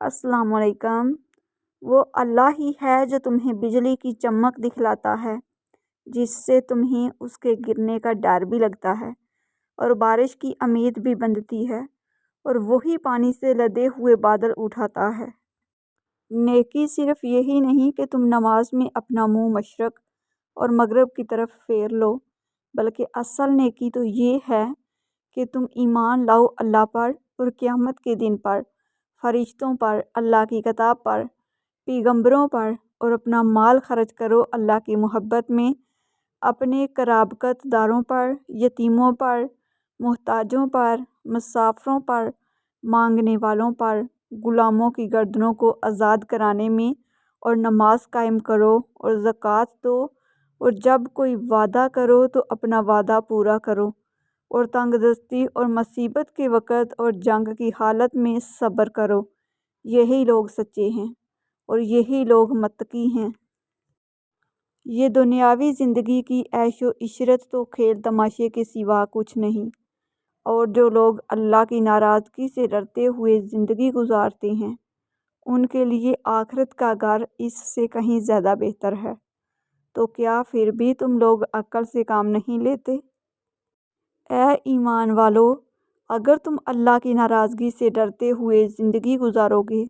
السلام علیکم۔ وہ اللہ ہی ہے جو تمہیں بجلی کی چمک دکھلاتا ہے، جس سے تمہیں اس کے گرنے کا ڈر بھی لگتا ہے اور بارش کی امید بھی بندھتی ہے، اور وہی پانی سے لدے ہوئے بادل اٹھاتا ہے۔ نیکی صرف یہی نہیں کہ تم نماز میں اپنا منہ مشرق اور مغرب کی طرف پھیر لو، بلکہ اصل نیکی تو یہ ہے کہ تم ایمان لاؤ اللہ پر اور قیامت کے دن پر، فرشتوں پر، اللہ کی کتاب پر، پیغمبروں پر، اور اپنا مال خرچ کرو اللہ کی محبت میں، اپنے قرابت داروں پر، یتیموں پر، محتاجوں پر، مسافروں پر، مانگنے والوں پر، غلاموں کی گردنوں کو آزاد کرانے میں، اور نماز قائم کرو اور زکوٰۃ دو، اور جب کوئی وعدہ کرو تو اپنا وعدہ پورا کرو، اور تنگ دستی اور مصیبت کے وقت اور جنگ کی حالت میں صبر کرو۔ یہی لوگ سچے ہیں اور یہی لوگ متقی ہیں۔ یہ دنیاوی زندگی کی عیش و عشرت تو کھیل تماشے کے سوا کچھ نہیں، اور جو لوگ اللہ کی ناراضگی سے ڈرتے ہوئے زندگی گزارتے ہیں، ان کے لیے آخرت کا گھر اس سے کہیں زیادہ بہتر ہے۔ تو کیا پھر بھی تم لوگ عقل سے کام نہیں لیتے؟ اے ایمان والو، اگر تم اللہ کی ناراضگی سے ڈرتے ہوئے زندگی گزارو گے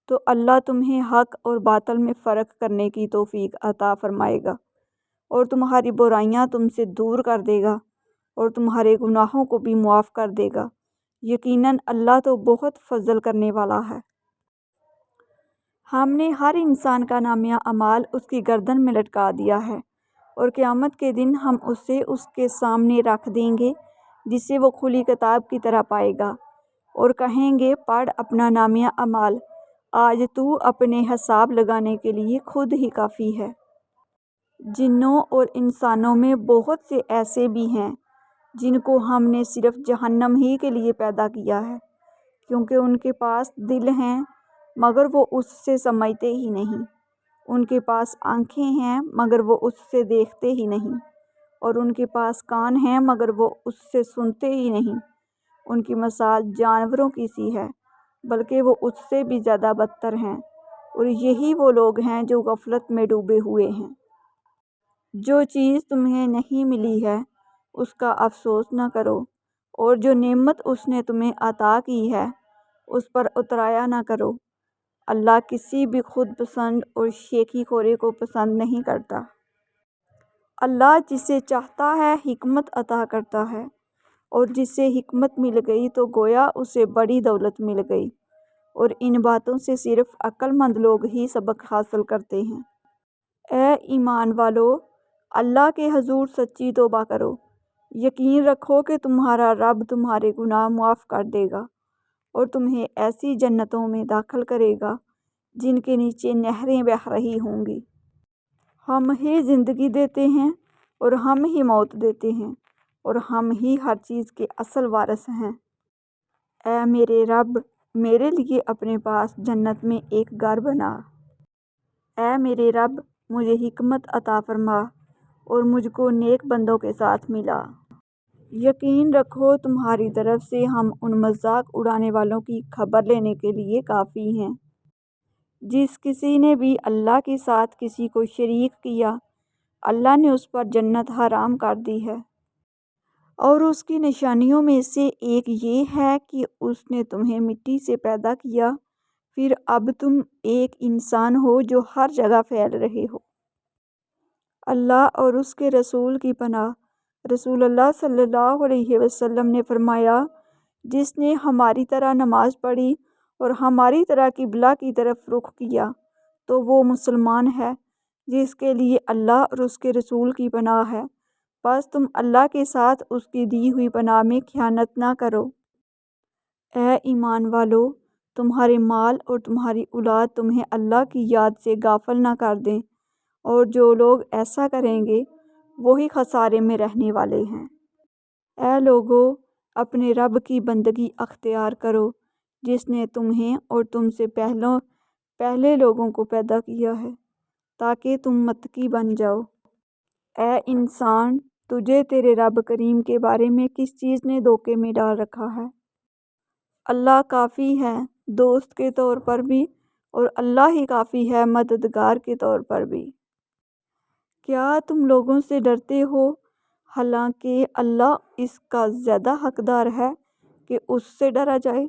تو اللہ تمہیں حق اور باطل میں فرق کرنے کی توفیق عطا فرمائے گا، اور تمہاری برائیاں تم سے دور کر دے گا، اور تمہارے گناہوں کو بھی معاف کر دے گا۔ یقیناً اللہ تو بہت فضل کرنے والا ہے۔ ہم نے ہر انسان کا نامہ اعمال اس کی گردن میں لٹکا دیا ہے، اور قیامت کے دن ہم اسے اس کے سامنے رکھ دیں گے جسے وہ کھلی کتاب کی طرح پائے گا، اور کہیں گے پڑھ اپنا نامہ اعمال، آج تو اپنے حساب لگانے کے لیے خود ہی کافی ہے۔ جنوں اور انسانوں میں بہت سے ایسے بھی ہیں جن کو ہم نے صرف جہنم ہی کے لیے پیدا کیا ہے، کیونکہ ان کے پاس دل ہیں مگر وہ اس سے سمجھتے ہی نہیں، ان کے پاس آنکھیں ہیں مگر وہ اس سے دیکھتے ہی نہیں، اور ان کے پاس کان ہیں مگر وہ اس سے سنتے ہی نہیں۔ ان کی مثال جانوروں کی سی ہے، بلکہ وہ اس سے بھی زیادہ بدتر ہیں، اور یہی وہ لوگ ہیں جو غفلت میں ڈوبے ہوئے ہیں۔ جو چیز تمہیں نہیں ملی ہے اس کا افسوس نہ کرو، اور جو نعمت اس نے تمہیں عطا کی ہے اس پر اترایا نہ کرو۔ اللہ کسی بھی خود پسند اور شیخی خوری کو پسند نہیں کرتا۔ اللہ جسے چاہتا ہے حکمت عطا کرتا ہے، اور جسے حکمت مل گئی تو گویا اسے بڑی دولت مل گئی، اور ان باتوں سے صرف عقل مند لوگ ہی سبق حاصل کرتے ہیں۔ اے ایمان والو، اللہ کے حضور سچی توبہ کرو، یقین رکھو کہ تمہارا رب تمہارے گناہ معاف کر دے گا، اور تمہیں ایسی جنتوں میں داخل کرے گا جن کے نیچے نہریں بہہ رہی ہوں گی۔ ہم ہی زندگی دیتے ہیں اور ہم ہی موت دیتے ہیں، اور ہم ہی ہر چیز کے اصل وارث ہیں۔ اے میرے رب، میرے لیے اپنے پاس جنت میں ایک گھر بنا۔ اے میرے رب، مجھے حکمت عطا فرما اور مجھ کو نیک بندوں کے ساتھ ملا۔ یقین رکھو تمہاری طرف سے ہم ان مذاق اڑانے والوں کی خبر لینے کے لیے کافی ہیں۔ جس کسی نے بھی اللہ کے ساتھ کسی کو شریک کیا، اللہ نے اس پر جنت حرام کر دی ہے، اور اس کی نشانیوں میں سے ایک یہ ہے کہ اس نے تمہیں مٹی سے پیدا کیا، پھر اب تم ایک انسان ہو جو ہر جگہ پھیل رہے ہو۔ اللہ اور اس کے رسول کی پناہ۔ رسول اللہ صلی اللہ علیہ وسلم نے فرمایا، جس نے ہماری طرح نماز پڑھی اور ہماری طرح قبلہ کی طرف رخ کیا تو وہ مسلمان ہے جس کے لیے اللہ اور اس کے رسول کی پناہ ہے، بس تم اللہ کے ساتھ اس کی دی ہوئی پناہ میں خیانت نہ کرو۔ اے ایمان والو، تمہارے مال اور تمہاری اولاد تمہیں اللہ کی یاد سے غافل نہ کر دیں، اور جو لوگ ایسا کریں گے وہی خسارے میں رہنے والے ہیں۔ اے لوگو، اپنے رب کی بندگی اختیار کرو جس نے تمہیں اور تم سے پہلے لوگوں کو پیدا کیا ہے تاکہ تم متقی بن جاؤ۔ اے انسان، تجھے تیرے رب کریم کے بارے میں کس چیز نے دھوکے میں ڈال رکھا ہے؟ اللہ کافی ہے دوست کے طور پر بھی، اور اللہ ہی کافی ہے مددگار کے طور پر بھی۔ کیا تم لوگوں سے ڈرتے ہو، حالانکہ اللہ اس کا زیادہ حقدار ہے کہ اس سے ڈرا جائے؟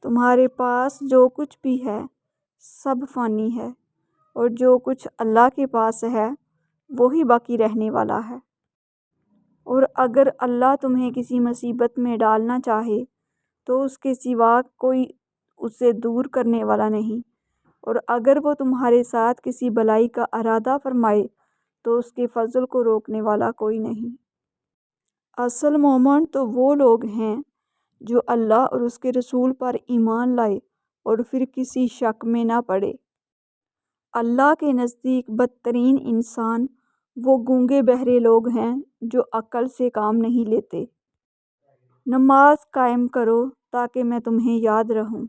تمہارے پاس جو کچھ بھی ہے سب فانی ہے، اور جو کچھ اللہ کے پاس ہے وہی باقی رہنے والا ہے۔ اور اگر اللہ تمہیں کسی مصیبت میں ڈالنا چاہے تو اس کے سوا کوئی اسے دور کرنے والا نہیں، اور اگر وہ تمہارے ساتھ کسی بلائی کا ارادہ فرمائے تو اس کے فضل کو روکنے والا کوئی نہیں۔ اصل مومن تو وہ لوگ ہیں جو اللہ اور اس کے رسول پر ایمان لائے اور پھر کسی شک میں نہ پڑے۔ اللہ کے نزدیک بدترین انسان وہ گونگے بہرے لوگ ہیں جو عقل سے کام نہیں لیتے۔ نماز قائم کرو تاکہ میں تمہیں یاد رہوں۔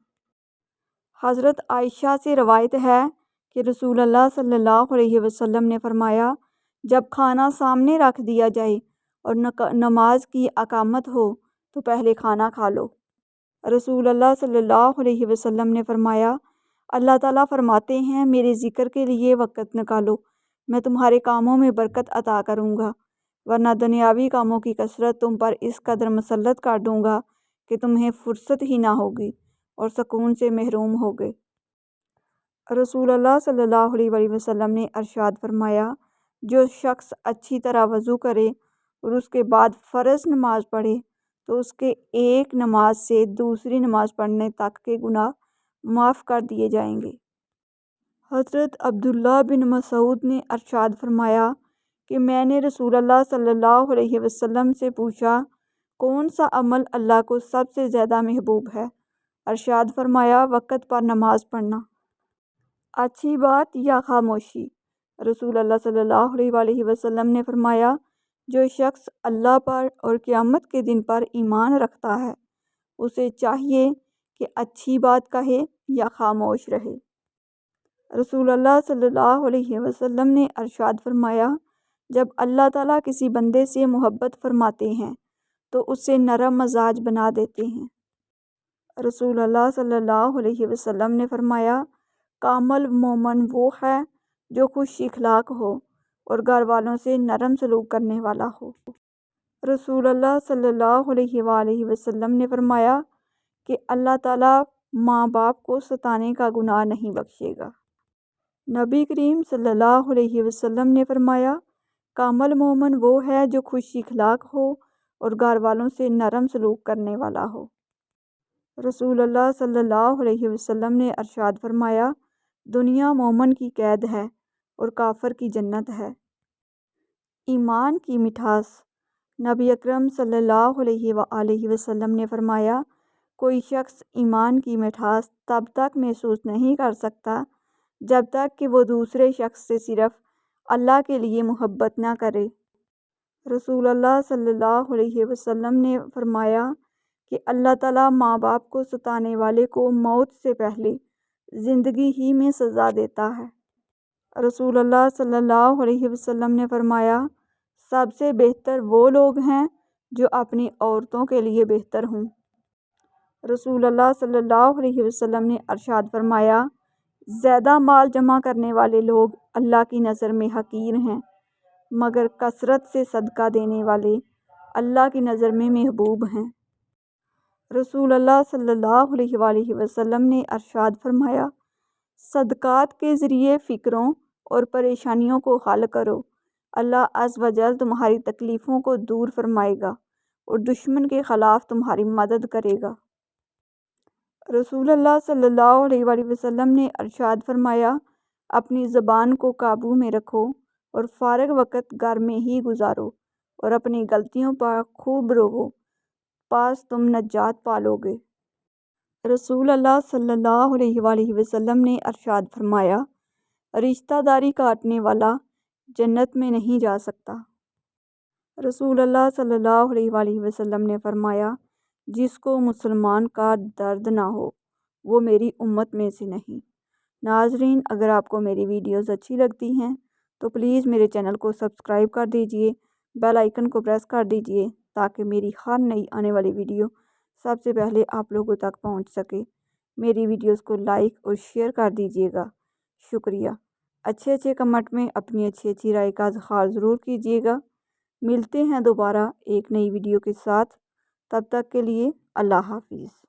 حضرت عائشہ سے روایت ہے کہ رسول اللہ صلی اللہ علیہ وسلم نے فرمایا، جب کھانا سامنے رکھ دیا جائے اور نماز کی اقامت ہو تو پہلے کھانا کھا لو۔ رسول اللہ صلی اللہ علیہ وسلم نے فرمایا، اللہ تعالیٰ فرماتے ہیں، میرے ذکر کے لیے وقت نکالو، میں تمہارے کاموں میں برکت عطا کروں گا، ورنہ دنیاوی کاموں کی کثرت تم پر اس قدر مسلط کر دوں گا کہ تمہیں فرصت ہی نہ ہوگی اور سکون سے محروم ہوگے۔ رسول اللہ صلی اللہ علیہ وسلم نے ارشاد فرمایا، جو شخص اچھی طرح وضو کرے اور اس کے بعد فرض نماز پڑھے تو اس کے ایک نماز سے دوسری نماز پڑھنے تک کے گناہ معاف کر دیے جائیں گے۔ حضرت عبداللہ بن مسعود نے ارشاد فرمایا کہ میں نے رسول اللہ صلی اللہ علیہ وسلم سے پوچھا، کون سا عمل اللہ کو سب سے زیادہ محبوب ہے؟ ارشاد فرمایا، وقت پر نماز پڑھنا۔ اچھی بات یا خاموشی؟ رسول اللہ صلی اللہ علیہ وسلم نے فرمایا، جو شخص اللہ پر اور قیامت کے دن پر ایمان رکھتا ہے اسے چاہیے کہ اچھی بات کہے یا خاموش رہے۔ رسول اللہ صلی اللہ علیہ وسلم نے ارشاد فرمایا، جب اللہ تعالیٰ کسی بندے سے محبت فرماتے ہیں تو اسے نرم مزاج بنا دیتے ہیں۔ رسول اللہ صلی اللہ علیہ وسلم نے فرمایا، کامل مومن وہ ہے جو خوش اخلاق ہو اور گھر والوں سے نرم سلوک کرنے والا ہو۔ رسول اللہ صلی اللہ علیہ وآلہ وسلم نے فرمایا کہ اللہ تعالیٰ ماں باپ کو ستانے کا گناہ نہیں بخشے گا۔ نبی کریم صلی اللہ علیہ وسلم نے فرمایا، کامل مومن وہ ہے جو خوش اخلاق ہو اور گھر والوں سے نرم سلوک کرنے والا ہو۔ رسول اللہ صلی اللہ علیہ وسلم نے ارشاد فرمایا، دنیا مومن کی قید ہے اور کافر کی جنت ہے۔ ایمان کی مٹھاس۔ نبی اکرم صلی اللہ علیہ وآلہ وسلم نے فرمایا، کوئی شخص ایمان کی مٹھاس تب تک محسوس نہیں کر سکتا جب تک کہ وہ دوسرے شخص سے صرف اللہ کے لیے محبت نہ کرے۔ رسول اللہ صلی اللہ علیہ وسلم نے فرمایا کہ اللہ تعالیٰ ماں باپ کو ستانے والے کو موت سے پہلے زندگی ہی میں سزا دیتا ہے۔ رسول اللہ صلی اللہ علیہ وسلم نے فرمایا، سب سے بہتر وہ لوگ ہیں جو اپنی عورتوں کے لیے بہتر ہوں۔ رسول اللہ صلی اللہ علیہ وسلم نے ارشاد فرمایا، زیادہ مال جمع کرنے والے لوگ اللہ کی نظر میں حقیر ہیں، مگر کثرت سے صدقہ دینے والے اللہ کی نظر میں محبوب ہیں۔ رسول اللہ صلی اللہ علیہ وآلہ وسلم نے ارشاد فرمایا، صدقات کے ذریعے فکروں اور پریشانیوں کو حل کرو، اللہ عز و جل تمہاری تکلیفوں کو دور فرمائے گا اور دشمن کے خلاف تمہاری مدد کرے گا۔ رسول اللہ صلی اللہ علیہ وآلہ وسلم نے ارشاد فرمایا، اپنی زبان کو قابو میں رکھو اور فارغ وقت گھر میں ہی گزارو اور اپنی غلطیوں پر خوب رو، پاس تم نجات پالو گے۔ رسول اللہ صلی اللہ علیہ وآلہ وسلم نے ارشاد فرمایا، رشتہ داری کاٹنے والا جنت میں نہیں جا سکتا۔ رسول اللہ صلی اللہ علیہ وآلہ وسلم نے فرمایا، جس کو مسلمان کا درد نہ ہو وہ میری امت میں سے نہیں۔ ناظرین، اگر آپ کو میری ویڈیوز اچھی لگتی ہیں تو پلیز میرے چینل کو سبسکرائب کر دیجئے، بیل آئیکن کو پریس کر دیجئے تاکہ میری ہر نئی آنے والی ویڈیو سب سے پہلے آپ لوگوں تک پہنچ سکے۔ میری ویڈیوز کو لائک اور شیئر کر دیجیے گا۔ شکریہ۔ اچھے کمنٹ میں اپنی اچھی رائے کا اظہار ضرور کیجیے گا۔ ملتے ہیں دوبارہ ایک نئی ویڈیو کے ساتھ، تب تک کے لیے اللہ حافظ۔